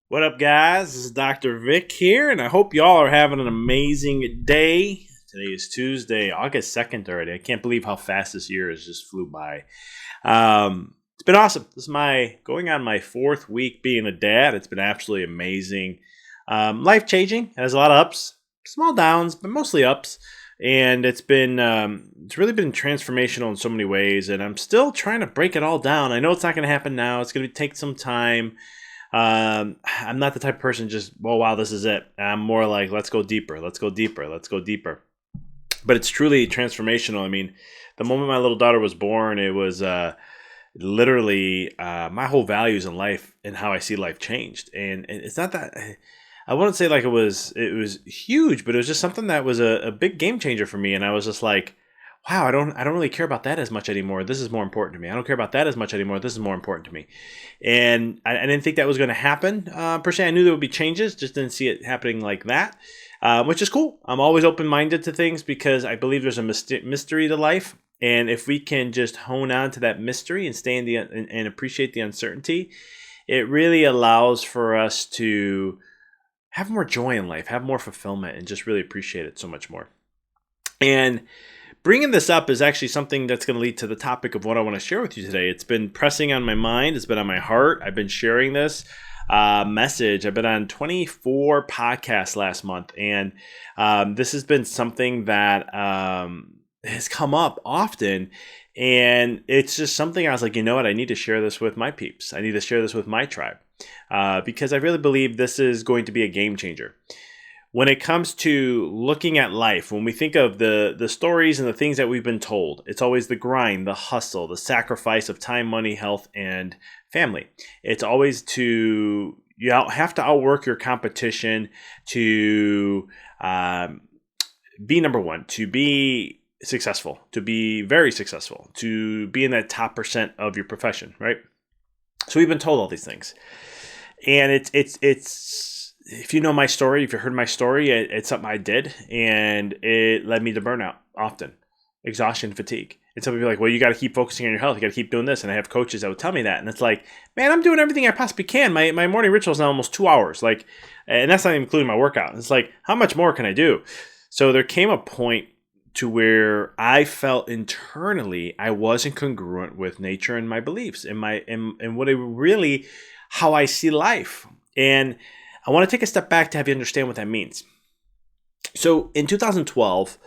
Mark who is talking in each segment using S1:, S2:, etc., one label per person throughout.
S1: What up, guys? This is Dr. Vic here, and I hope y'all are having an amazing day. Today is Tuesday, August 2nd already. I can't believe how fast this year has just flew by. It's been awesome. This is going on my fourth week being a dad. It's been absolutely amazing. Life-changing. It has a lot of ups, small downs, but mostly ups. And it's really been transformational in so many ways, and I'm still trying to break it all down. I know it's not going to happen now. It's going to take some time. I'm not the type of person just, oh, wow, this is it. I'm more like, let's go deeper. Let's go deeper. Let's go deeper. But it's truly transformational. I mean, the moment my little daughter was born, it was literally my whole values in life and how I see life changed. And it's not that I wouldn't say like it was huge, but it was just something that was a big game changer for me. And I was just like, wow, I don't really care about that as much anymore. This is more important to me. I don't care about that as much anymore. This is more important to me. And I didn't think that was going to happen per se. I knew there would be changes, just didn't see it happening like that, which is cool. I'm always open-minded to things because I believe there's a mystery to life. And if we can just hone on to that mystery and stay and appreciate the uncertainty, it really allows for us to have more joy in life, have more fulfillment, and just really appreciate it so much more. And bringing this up is actually something that's going to lead to the topic of what I want to share with you today. It's been pressing on my mind. It's been on my heart. I've been sharing this message. I've been on 24 podcasts last month, and this has been something that has come up often. And it's just something I was like, you know what? I need to share this with my peeps. I need to share this with my tribe because I really believe this is going to be a game changer. When it comes to looking at life, when we think of the stories and the things that we've been told, it's always the grind, the hustle, the sacrifice of time, money, health, and family. It's always you have to outwork your competition to be number one, to be successful, to be very successful, to be in that top percent of your profession, right? So we've been told all these things. And it's if you know my story, if you heard my story, it's something I did, and it led me to burnout often, exhaustion, fatigue. And some people are like, well, you got to keep focusing on your health. You got to keep doing this. And I have coaches that would tell me that. And it's like, man, I'm doing everything I possibly can. My morning ritual is now almost 2 hours. And that's not even including my workout. It's like, how much more can I do? So there came a point to where I felt internally I wasn't congruent with nature and my beliefs and how I see life. And I want to take a step back to have you understand what that means. So in 2012,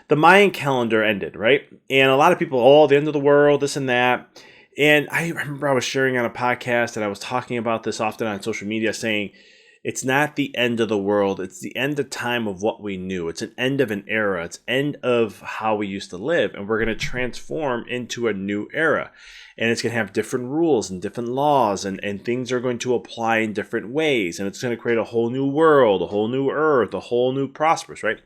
S1: the Mayan calendar ended, right? And a lot of people, the end of the world, this and that. And I remember I was sharing on a podcast and I was talking about this often on social media saying, it's not the end of the world. It's the end of time of what we knew. It's an end of an era. It's end of how we used to live. And we're going to transform into a new era. And it's going to have different rules and different laws. And things are going to apply in different ways. And it's going to create a whole new world, a whole new earth, a whole new prosperous, right?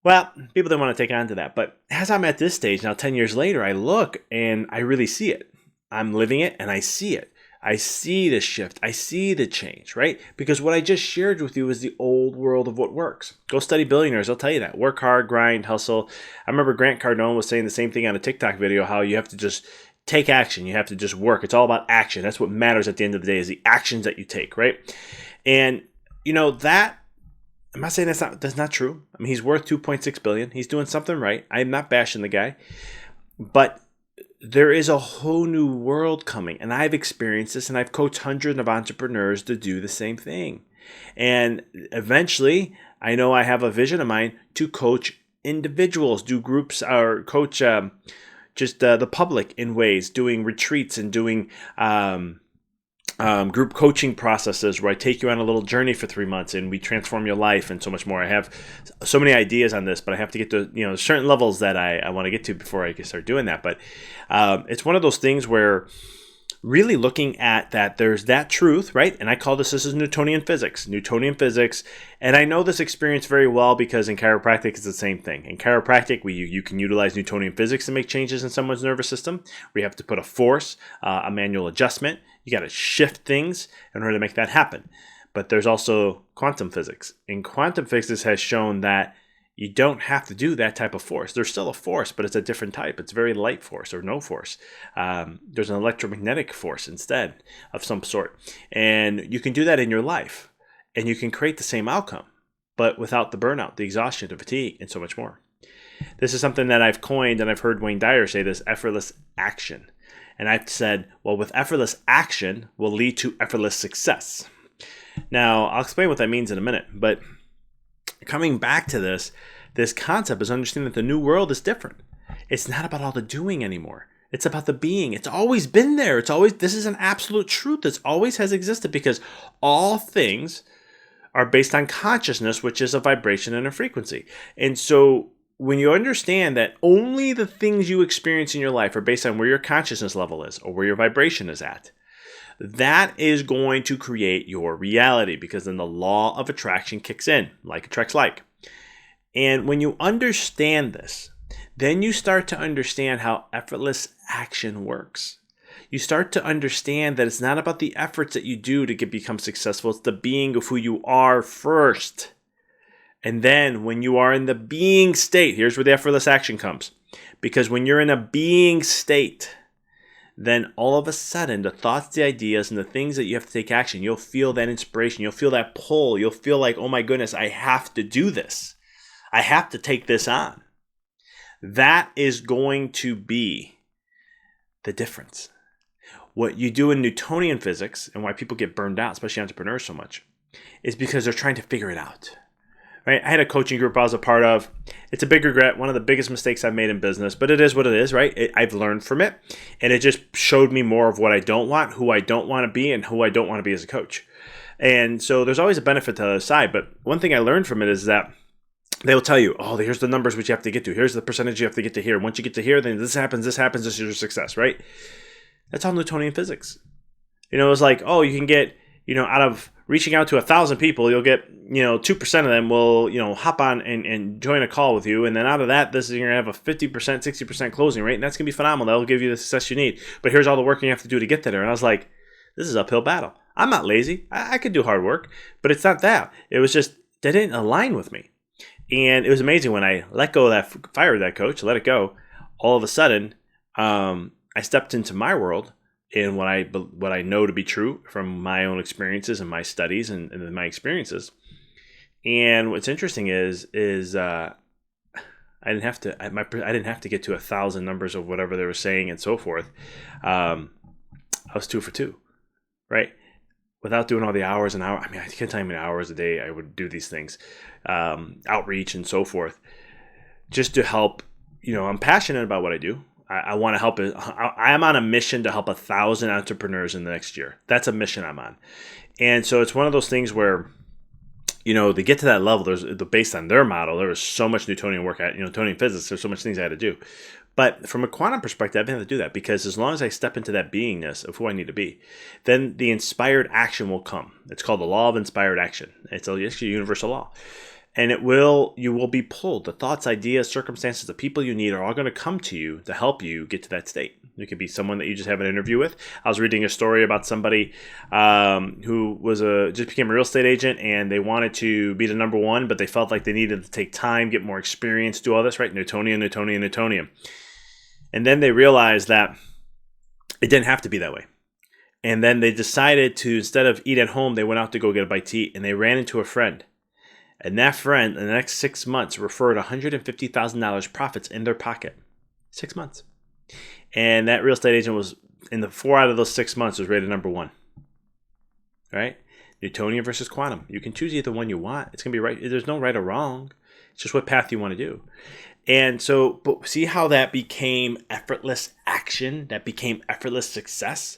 S1: Well, people didn't want to take on to that. But as I'm at this stage now, 10 years later, I look and I really see it. I'm living it and I see it. I see the shift. I see the change, right? Because what I just shared with you is the old world of what works. Go study billionaires. They'll tell you that. Work hard, grind, hustle. I remember Grant Cardone was saying the same thing on a TikTok video, how you have to just take action. You have to just work. It's all about action. That's what matters at the end of the day is the actions that you take, right? And, that, I'm not saying that's not true. I mean, he's worth $2.6 billion. He's doing something right. I'm not bashing the guy. But there is a whole new world coming, and I've experienced this, and I've coached hundreds of entrepreneurs to do the same thing. And eventually, I know I have a vision of mine to coach individuals, do groups, or coach the public in ways, doing retreats and doing group coaching processes where I take you on a little journey for 3 months and we transform your life and so much more. I have so many ideas on this, but I have to get to certain levels that I want to get to before I can start doing that. But it's one of those things where really looking at that, there's that truth, right? And I call this is Newtonian physics. And I know this experience very well because in chiropractic, it's the same thing. In chiropractic, you can utilize Newtonian physics to make changes in someone's nervous system. We have to put a force, a manual adjustment. You got to shift things in order to make that happen. But there's also quantum physics. And quantum physics has shown that You don't have to do that type of force. There's still a force, but it's a different type. It's very light force or no force. There's an electromagnetic force instead of some sort. And you can do that in your life. And you can create the same outcome, but without the burnout, the exhaustion, the fatigue, and so much more. This is something that I've coined, and I've heard Wayne Dyer say this, effortless action. And I've said, well, with effortless action will lead to effortless success. Now, I'll explain what that means in a minute, but coming back to this concept is understanding that the new world is different. It's not about all the doing anymore. It's about the being. It's always been there. This is an absolute truth that always has existed, because all things are based on consciousness, which is a vibration and a frequency. And so when you understand that only the things you experience in your life are based on where your consciousness level is or where your vibration is at, that is going to create your reality, because then the law of attraction kicks in. Like attracts like. And when you understand this, then you start to understand how effortless action works. You start to understand that it's not about the efforts that you do to become successful. It's the being of who you are first. And then when you are in the being state, here's where the effortless action comes. Because when you're in a being state, then all of a sudden, the thoughts, the ideas, and the things that you have to take action, you'll feel that inspiration. You'll feel that pull. You'll feel like, oh my goodness, I have to do this. I have to take this on. That is going to be the difference. What you do in Newtonian physics, and why people get burned out, especially entrepreneurs so much, is because they're trying to figure it out. Right? I had a coaching group I was a part of. It's a big regret, one of the biggest mistakes I've made in business, but it is what it is, right? I've learned from it, and it just showed me more of what I don't want, who I don't want to be, and who I don't want to be as a coach. And so there's always a benefit to the other side, but one thing I learned from it is that they'll tell you, oh, here's the numbers which you have to get to. Here's the percentage you have to get to here. Once you get to here, then this happens, this is your success, right? That's all Newtonian physics. It's like, oh, you can get, out of reaching out to 1,000 people, you'll get, 2% of them will, hop on and join a call with you. And then out of that, you're going to have a 50%, 60% closing rate. And that's going to be phenomenal. That'll give you the success you need. But here's all the work you have to do to get there. And I was like, this is an uphill battle. I'm not lazy. I could do hard work, but it's not that. It was just, that didn't align with me. And it was amazing when I fired that coach, let it go. All of a sudden, I stepped into my world and what I know to be true from my own experiences and my studies and my experiences. And what's interesting is I didn't have to get to 1,000 numbers of whatever they were saying and so forth. I was 2 for 2, right? Without doing all the hours and hours. I mean, I can't tell you how many hours a day I would do these things, outreach and so forth, just to help. I'm passionate about what I do. I want to help it. I'm on a mission to help 1,000 entrepreneurs in the next year. That's a mission I'm on. And so it's one of those things where, to get to that level, based on their model, there was so much Newtonian work, Newtonian physics, there's so much things I had to do. But from a quantum perspective, I didn't have to do that, because as long as I step into that beingness of who I need to be, then the inspired action will come. It's called the law of inspired action. It's actually a universal law. And you will be pulled. The thoughts, ideas, circumstances, the people you need are all going to come to you to help you get to that state. It could be someone that you just have an interview with. I was reading a story about somebody who just became a real estate agent, and they wanted to be the number one, but they felt like they needed to take time, get more experience, do all this, right? Newtonian. And then they realized that it didn't have to be that way. And then they decided to, instead of eat at home, they went out to go get a bite to eat, and they ran into a friend. And that friend, in the next 6 months, referred $150,000 profits in their pocket. 6 months. And that real estate agent was, in the 4 out of those 6 months, was rated number 1. Right? Newtonian versus quantum. You can choose either one you want. It's going to be right. There's no right or wrong. It's just what path you want to do. And so, but see how that became effortless action? That became effortless success?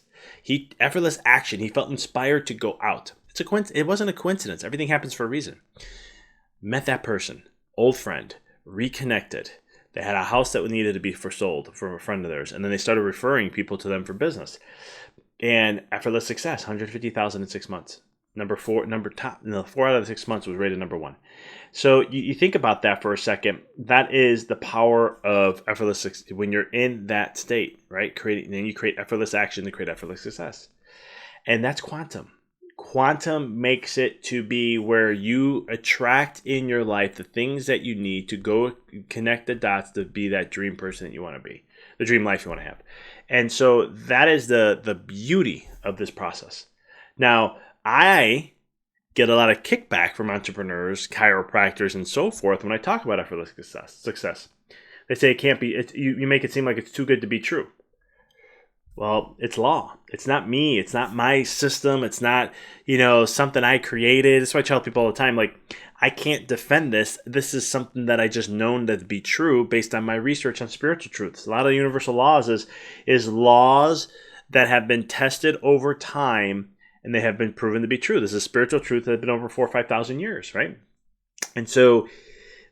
S1: Effortless action. He felt inspired to go out. It wasn't a coincidence. Everything happens for a reason. Met that person, old friend, reconnected. They had a house that needed to be sold from a friend of theirs, and then they started referring people to them for business. And effortless success, $150,000 in 6 months. Number 4 out of the 6 months was rated number 1. So you think about that for a second. That is the power of effortless success. When you're in that state, right? Then you create effortless action to create effortless success, and that's quantum. Quantum makes it to be where you attract in your life the things that you need to go connect the dots to be that dream person that you want to be, the dream life you want to have. And so that is the beauty of this process. Now, I get a lot of kickback from entrepreneurs, chiropractors, and so forth when I talk about effortless success. They say it can't be, you make it seem like it's too good to be true. Well, it's law. It's not me. It's not my system. It's not, something I created. That's why I tell people all the time, like, I can't defend this. This is something that I just known to be true based on my research on spiritual truths. A lot of the universal laws is laws that have been tested over time and they have been proven to be true. This is spiritual truth that has been over 4,000 or 5,000 years, right? And so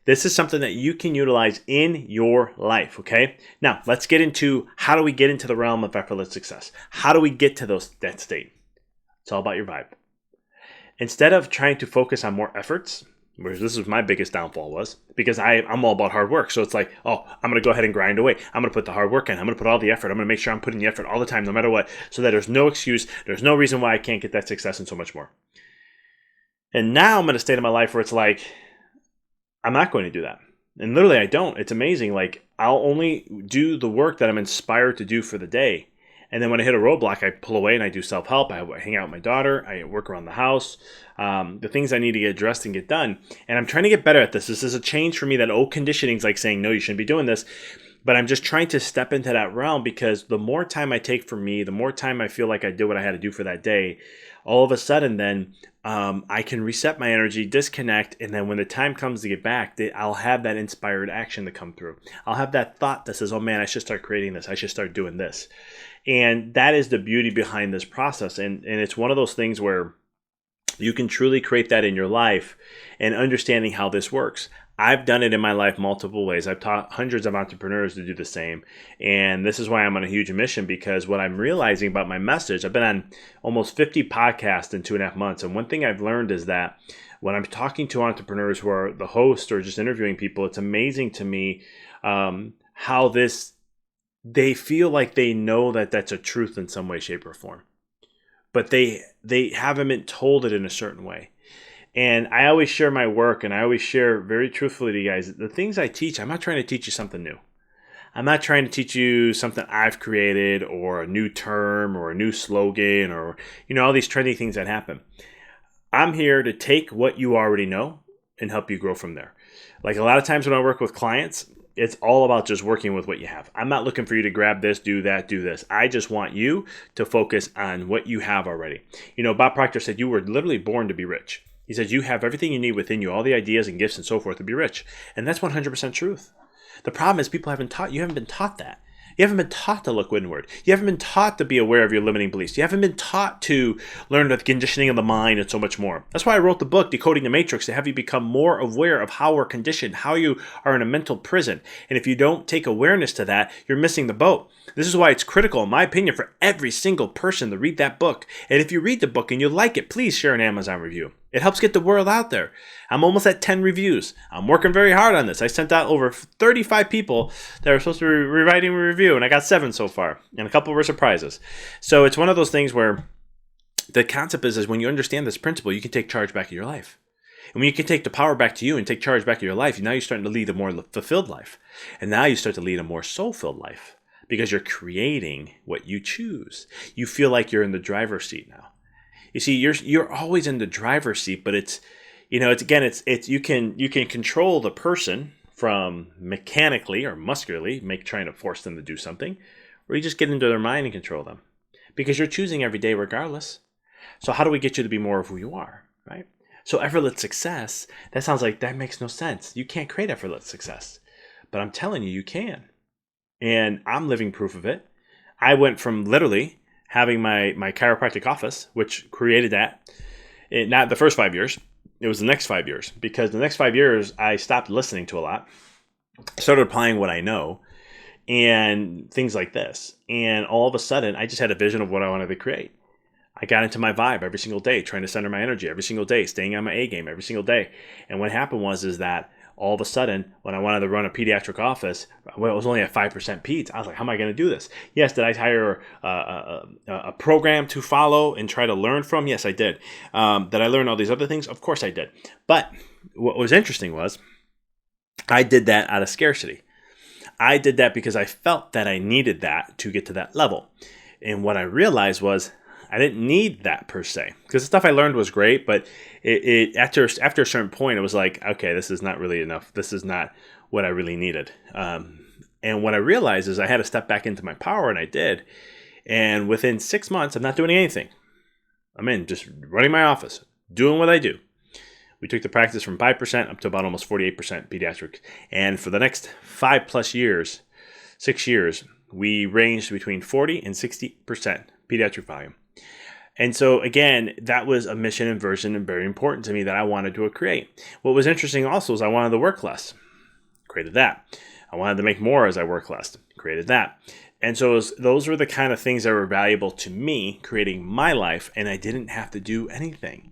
S1: this is something that you can utilize in your life, okay? Now, let's get into how do we get into the realm of effortless success? How do we get to that state? It's all about your vibe. Instead of trying to focus on more efforts, whereas this is my biggest downfall was, because I'm all about hard work. So it's like, oh, I'm going to go ahead and grind away. I'm going to put the hard work in. I'm going to put all the effort. I'm going to make sure I'm putting the effort all the time, no matter what, so that there's no excuse. There's no reason why I can't get that success and so much more. And now I'm in a state of my life where it's like, I'm not going to do that. And literally I don't. It's amazing. Like, I'll only do the work that I'm inspired to do for the day. And then when I hit a roadblock, I pull away and I do self-help. I hang out with my daughter. I work around the house. The things I need to get addressed and get done. And I'm trying to get better at this. This is a change for me. That old conditioning is like saying, no, you shouldn't be doing this. But I'm just trying to step into that realm, because the more time I take for me, the more time I feel like I did what I had to do for that day, all of a sudden then I can reset my energy, disconnect, and then when the time comes to get back, I'll have that inspired action to come through. I'll have that thought that says, oh man, I should start creating this. I should start doing this. And that is the beauty behind this process. And it's one of those things where you can truly create that in your life and understanding how this works. I've done it in my life multiple ways. I've taught hundreds of entrepreneurs to do the same. And this is why I'm on a huge mission, because what I'm realizing about my message, I've been on almost 50 podcasts in 2.5 months. And one thing I've learned is that when I'm talking to entrepreneurs who are the host or just interviewing people, it's amazing to me how they feel like they know that that's a truth in some way, shape, or form. But they haven't been told it in a certain way. And I always share my work, and I always share very truthfully to you guys, the things I teach, I'm not trying to teach you something new. I'm not trying to teach you something I've created or a new term or a new slogan or, all these trendy things that happen. I'm here to take what you already know and help you grow from there. Like a lot of times when I work with clients, it's all about just working with what you have. I'm not looking for you to grab this, do that, do this. I just want you to focus on what you have already. Bob Proctor said you were literally born to be rich. He says you have everything you need within you, all the ideas and gifts and so forth to be rich. And that's 100% truth. The problem is you haven't been taught that. You haven't been taught to look inward. You haven't been taught to be aware of your limiting beliefs. You haven't been taught to learn the conditioning of the mind and so much more. That's why I wrote the book, Decoding the Matrix, to have you become more aware of how we're conditioned, how you are in a mental prison. And if you don't take awareness to that, you're missing the boat. This is why it's critical, in my opinion, for every single person to read that book. And if you read the book and you like it, please share an Amazon review. It helps get the word out there. I'm almost at 10 reviews. I'm working very hard on this. I sent out over 35 people that were supposed to be rewriting a review, and I got 7 so far, and a couple were surprises. So it's one of those things where the concept is when you understand this principle, you can take charge back of your life. And when you can take the power back to you and take charge back of your life, now you're starting to lead a more fulfilled life. And now you start to lead a more soul-filled life because you're creating what you choose. You feel like you're in the driver's seat now. You see, you're always in the driver's seat, but it's you can control the person from mechanically or muscularly trying to force them to do something, or you just get into their mind and control them because you're choosing every day regardless. So how do we get you to be more of who you are, right? So effortless success, that sounds like that makes no sense. You can't create effortless success, but I'm telling you, you can. And I'm living proof of it. I went from literally having my chiropractic office, which created that, not the first 5 years, it was the next 5 years. Because the next 5 years, I stopped listening to a lot, started applying what I know, and things like this. And all of a sudden, I just had a vision of what I wanted to create. I got into my vibe every single day, trying to center my energy every single day, staying on my A game every single day. And what happened is that all of a sudden, when I wanted to run a pediatric office, well, it was only at 5% peds. I was like, how am I going to do this? Yes, did I hire a program to follow and try to learn from? Yes, I did. Did I learn all these other things? Of course I did. But what was interesting was I did that out of scarcity. I did that because I felt that I needed that to get to that level. And what I realized was I didn't need that per se, because the stuff I learned was great, but after a certain point, it was like, okay, this is not really enough. This is not what I really needed. And what I realized is I had to step back into my power, and I did. And within 6 months, I'm not doing anything. I'm in just running my office, doing what I do. We took the practice from 5% up to about almost 48% pediatrics. And for the next 5+ years, 6 years, we ranged between 40 and 60% pediatric volume. And so, again, that was a mission and version and very important to me that I wanted to create. What was interesting also is I wanted to work less. Created that. I wanted to make more as I work less. Created that. And so those were the kind of things that were valuable to me, creating my life, and I didn't have to do anything.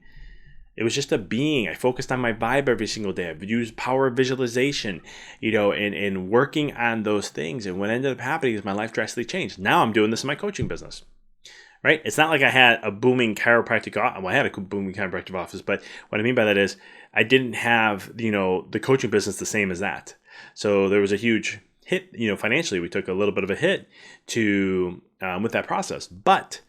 S1: It was just a being. I focused on my vibe every single day. I've used power of visualization, and working on those things. And what ended up happening is my life drastically changed. Now I'm doing this in my coaching business, right? It's not like I had a booming chiropractic office. Well, I had a booming chiropractic office, but what I mean by that is I didn't have, the coaching business the same as that. So there was a huge hit, financially. We took a little bit of a hit with that process, but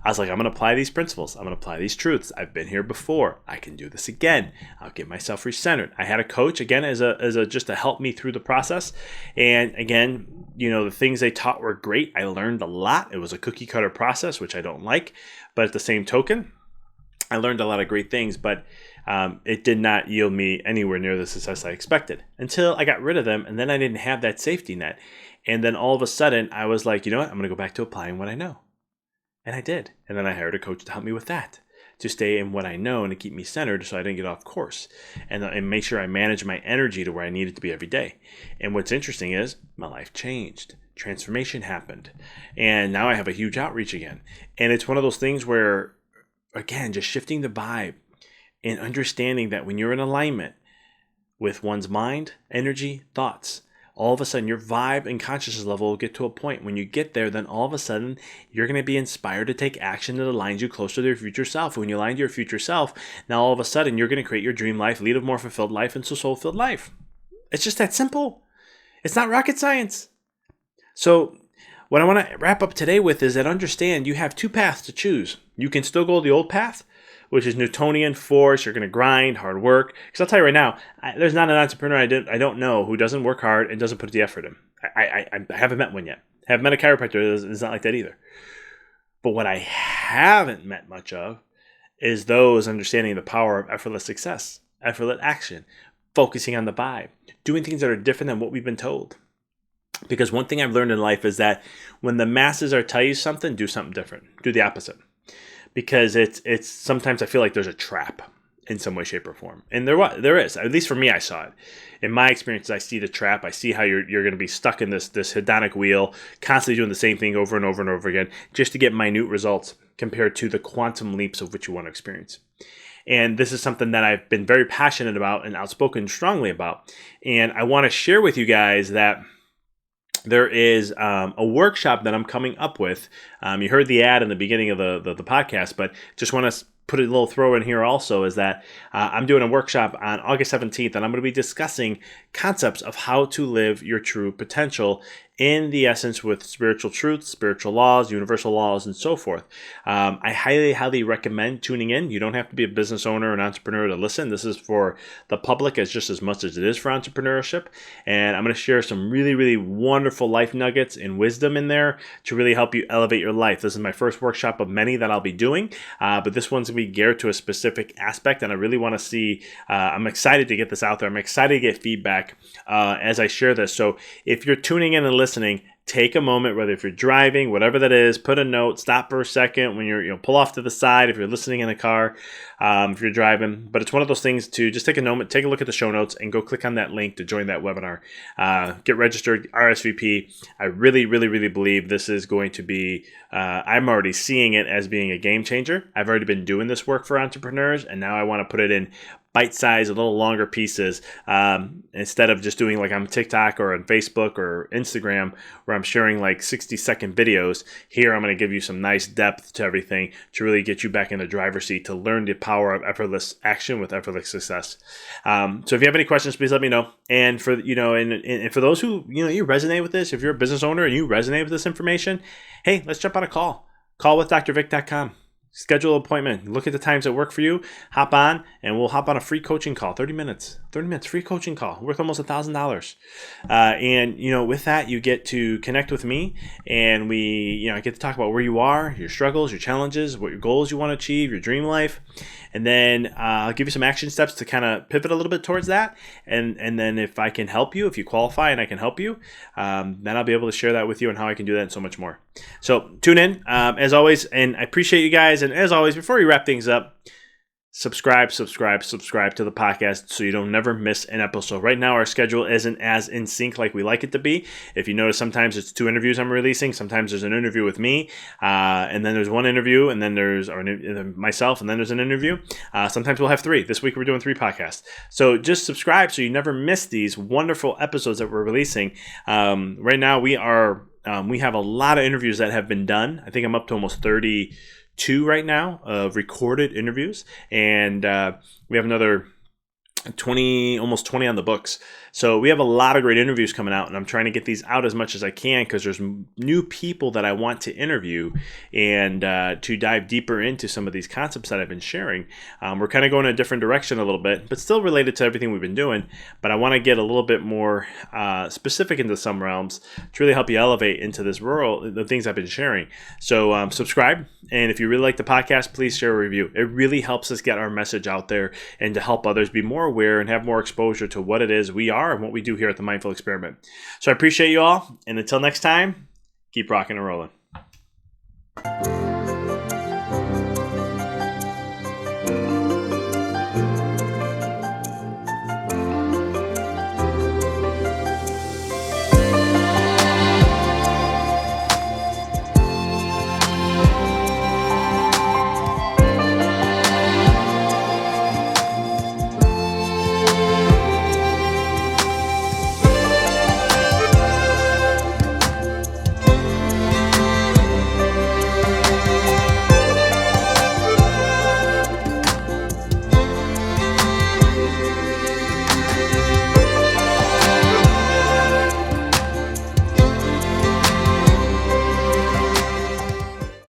S1: I was like, I'm going to apply these principles. I'm going to apply these truths. I've been here before. I can do this again. I'll get myself recentered. I had a coach again as a just to help me through the process. And again, the things they taught were great. I learned a lot. It was a cookie cutter process, which I don't like. But at the same token, I learned a lot of great things, but it did not yield me anywhere near the success I expected until I got rid of them. And then I didn't have that safety net. And then all of a sudden I was like, you know what? I'm going to go back to applying what I know. And I did. And then I hired a coach to help me with that, to stay in what I know and to keep me centered so I didn't get off course, and make sure I manage my energy to where I needed to be every day. And what's interesting is my life changed. Transformation happened. And now I have a huge outreach again. And it's one of those things where, again, just shifting the vibe and understanding that when you're in alignment with one's mind, energy, thoughts, all of a sudden your vibe and consciousness level will get to a point. When you get there, then all of a sudden you're going to be inspired to take action that aligns you closer to your future self. When you align to your future self, now all of a sudden you're going to create your dream life, lead a more fulfilled life, and soul-filled life. It's just that simple. It's not rocket science. So what I want to wrap up today with is that understand you have two paths to choose. You can still go the old path, which is Newtonian force. You're going to grind, hard work. Because I'll tell you right now, there's not an entrepreneur I don't know who doesn't work hard and doesn't put the effort in. I haven't met one yet. I haven't met a chiropractor that's not like that either. But what I haven't met much of is those understanding the power of effortless success, effortless action, focusing on the vibe, doing things that are different than what we've been told. Because one thing I've learned in life is that when the masses are telling you something, do something different. Do the opposite. Because it's sometimes I feel like there's a trap in some way, shape, or form. And there is. At least for me, I saw it. In my experience, I see the trap. I see how you're going to be stuck in this hedonic wheel, constantly doing the same thing over and over and over again, just to get minute results compared to the quantum leaps of which you want to experience. And this is something that I've been very passionate about and outspoken strongly about. And I want to share with you guys that there is a workshop that I'm coming up with. You heard the ad in the beginning of the podcast, but just want to put a little throw in here also is that I'm doing a workshop on August 17th, and I'm going to be discussing concepts of how to live your true potential in the essence with spiritual truths, spiritual laws, universal laws, and so forth. I highly, highly recommend tuning in. You don't have to be a business owner or an entrepreneur to listen. This is for the public just as much as it is for entrepreneurship. And I'm going to share some really, really wonderful life nuggets and wisdom in there to really help you elevate your life. This is my first workshop of many that I'll be doing, but this one's going to be geared to a specific aspect, and I really want to see, I'm excited to get this out there. I'm excited to get feedback as I share this. So if you're tuning in and listening, take a moment, whether if you're driving, whatever that is, put a note, stop for a second when you're, pull off to the side if you're listening in a car, if you're driving. But it's one of those things to just take a moment, take a look at the show notes, and go click on that link to join that webinar. Get registered, RSVP. I really, really, really believe this is going to be, I'm already seeing it as being a game changer. I've already been doing this work for entrepreneurs, and now I want to put it in bite-sized, a little longer pieces, instead of just doing like on TikTok or on Facebook or Instagram where I'm sharing like 60-second videos. Here I'm going to give you some nice depth to everything to really get you back in the driver's seat to learn the power of effortless action with effortless success. So if you have any questions, please let me know. And for and for those who you resonate with this, if you're a business owner and you resonate with this information, hey, let's jump on a call. Call with drvic.com. Schedule an appointment. Look at the times that work for you. Hop on, and we'll hop on a free coaching call. 30 minutes, free coaching call, worth almost $1,000. And with that, you get to connect with me, and I get to talk about where you are, your struggles, your challenges, what your goals you want to achieve, your dream life, and then I'll give you some action steps to kind of pivot a little bit towards that. And then if I can help you, if you qualify and I can help you, then I'll be able to share that with you and how I can do that and so much more. So tune in as always, and I appreciate you guys. And as always, before we wrap things up, subscribe to the podcast so you don't never miss an episode. Right now, our schedule isn't as in sync like we like it to be. If you notice, sometimes it's 2 interviews I'm releasing. Sometimes there's an interview with me, and then there's 1 interview, and then there's myself, and then there's an interview. Sometimes we'll have 3. This week we're doing 3 podcasts. So just subscribe so you never miss these wonderful episodes that we're releasing. Right now, we have a lot of interviews that have been done. I think I'm up to almost 32 right now of recorded interviews, and we have another 20, almost 20 on the books. So we have a lot of great interviews coming out, and I'm trying to get these out as much as I can because there's new people that I want to interview and to dive deeper into some of these concepts that I've been sharing. We're kind of going in a different direction a little bit, but still related to everything we've been doing. But I want to get a little bit more specific into some realms to really help you elevate into this world, the things I've been sharing. So subscribe, and if you really like the podcast, please share a review. It really helps us get our message out there and to help others be more aware and have more exposure to what it is we are and what we do here at the Mindful Experiment. So I appreciate you all, and until next time, keep rocking and rolling.